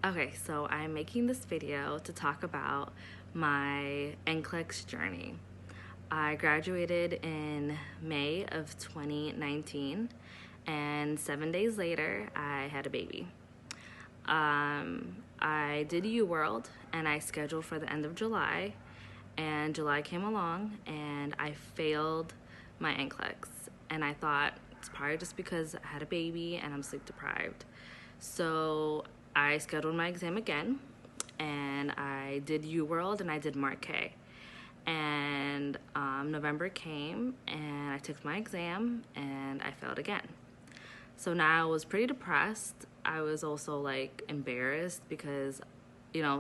Okay, so I'm making this video to talk about my NCLEX journey. I graduated in May of 2019, and 7 days later, I had a baby. I did UWorld, and I scheduled for the end of July, and July came along, and I failed my NCLEX, and I thought it's probably just because I had a baby and I'm sleep deprived. So I scheduled my exam again, and I did UWorld and I did Marquet. And November came, and I took my exam, and I failed again. So now I was pretty depressed. I was also like embarrassed because,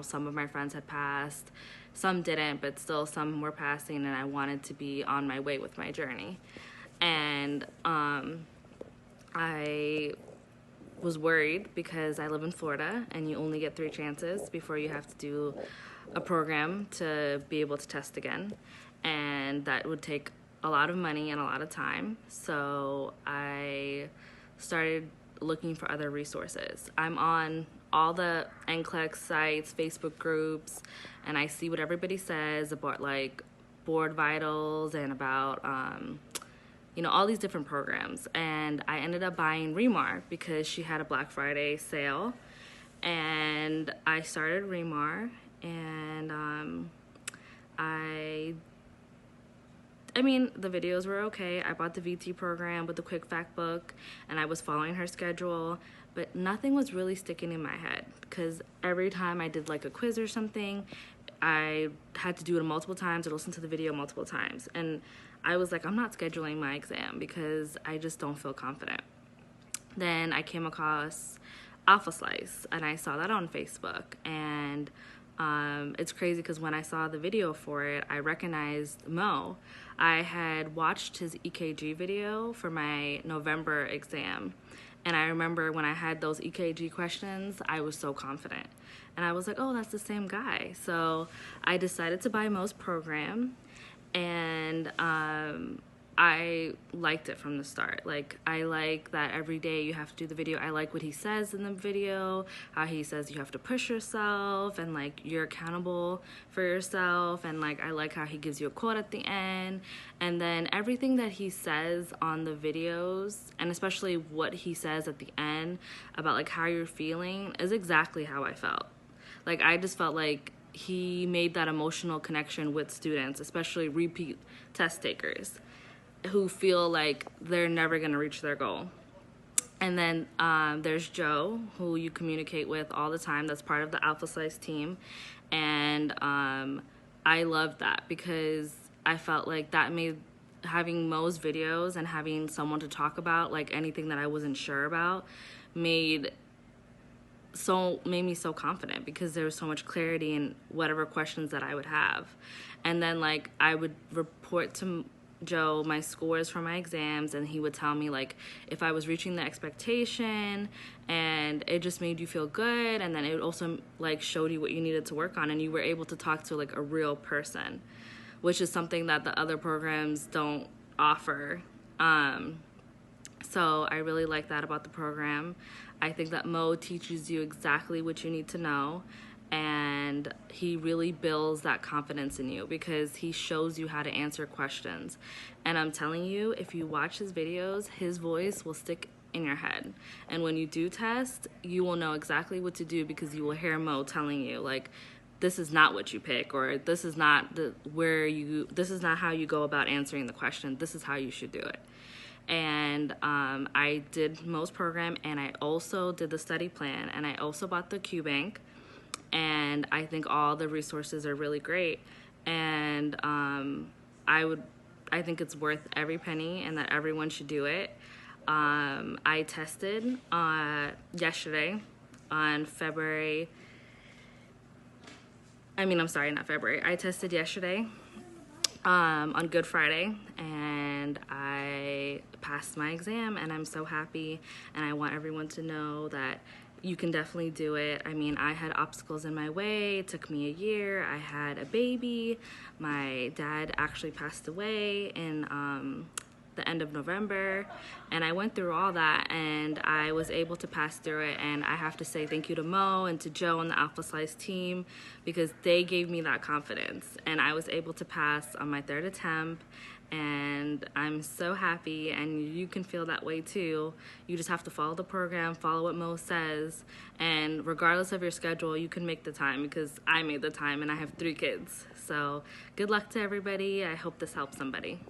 some of my friends had passed, some didn't, but still some were passing, and I wanted to be on my way with my journey. And I was worried because I live in Florida and you only get 3 chances before you have to do a program to be able to test again. And that would take a lot of money and a lot of time. So I started looking for other resources. I'm on all the NCLEX sites, Facebook groups, and I see what everybody says about like board vitals and about all these different programs. And I ended up buying Remar because she had a Black Friday sale. And I started Remar, and the videos were okay. I bought the VT program with the quick fact book, and I was following her schedule, but nothing was really sticking in my head because every time I did like a quiz or something, I had to do it multiple times or listen to the video multiple times. And I was like, I'm not scheduling my exam because I just don't feel confident. Then I came across Alpha Slice, and I saw that on Facebook. And it's crazy because when I saw the video for it, I recognized Mo. I had watched his EKG video for my November exam. And I remember when I had those EKG questions, I was so confident. And I was like, oh, that's the same guy. So I decided to buy Mo's program, and I liked it from the start. Like, I like that every day you have to do the video. I like what he says in the video, how he says you have to push yourself and like you're accountable for yourself. And like, I like how he gives you a quote at the end. And then everything that he says on the videos, and especially what he says at the end about like how you're feeling, is exactly how I felt. Like, I just felt like he made that emotional connection with students, especially repeat test takers who feel like they're never going to reach their goal. And then there's Joe, who you communicate with all the time. That's part of the Alpha Slice team. And I loved that because I felt like that made having Mo's videos and having someone to talk about like anything that I wasn't sure about made me so confident because there was so much clarity in whatever questions that I would have. And then like I would report to Joe my scores for my exams, and he would tell me like if I was reaching the expectation, and it just made you feel good. And then it also like showed you what you needed to work on, and you were able to talk to like a real person, which is something that the other programs don't offer. So I really like that about the program. I think that Mo teaches you exactly what you need to know, and he really builds that confidence in you because he shows you how to answer questions. And I'm telling you, if you watch his videos, his voice will stick in your head. And when you do test, you will know exactly what to do because you will hear Mo telling you like, this is not what you pick, or this is not this is not how you go about answering the question. This is how you should do it. And I did Mo's program, and I also did the study plan, and I also bought the Q Bank, and I think all the resources are really great. And I think it's worth every penny, and that everyone should do it. I tested yesterday on February. Not February. I tested yesterday on Good Friday, and I passed my exam, and I'm so happy. And I want everyone to know that you can definitely do it. I had obstacles in my way. It took me a year. I had a baby. My dad actually passed away in the end of November, and I went through all that and I was able to pass through it. And I have to say thank you to Mo and to Joe and the Alpha Slice team, because they gave me that confidence and I was able to pass on my third attempt. And I'm so happy, and you can feel that way too. You just have to follow the program, follow what Mo says, and regardless of your schedule, you can make the time, because I made the time and I have 3 kids. So good luck to everybody. I hope this helps somebody.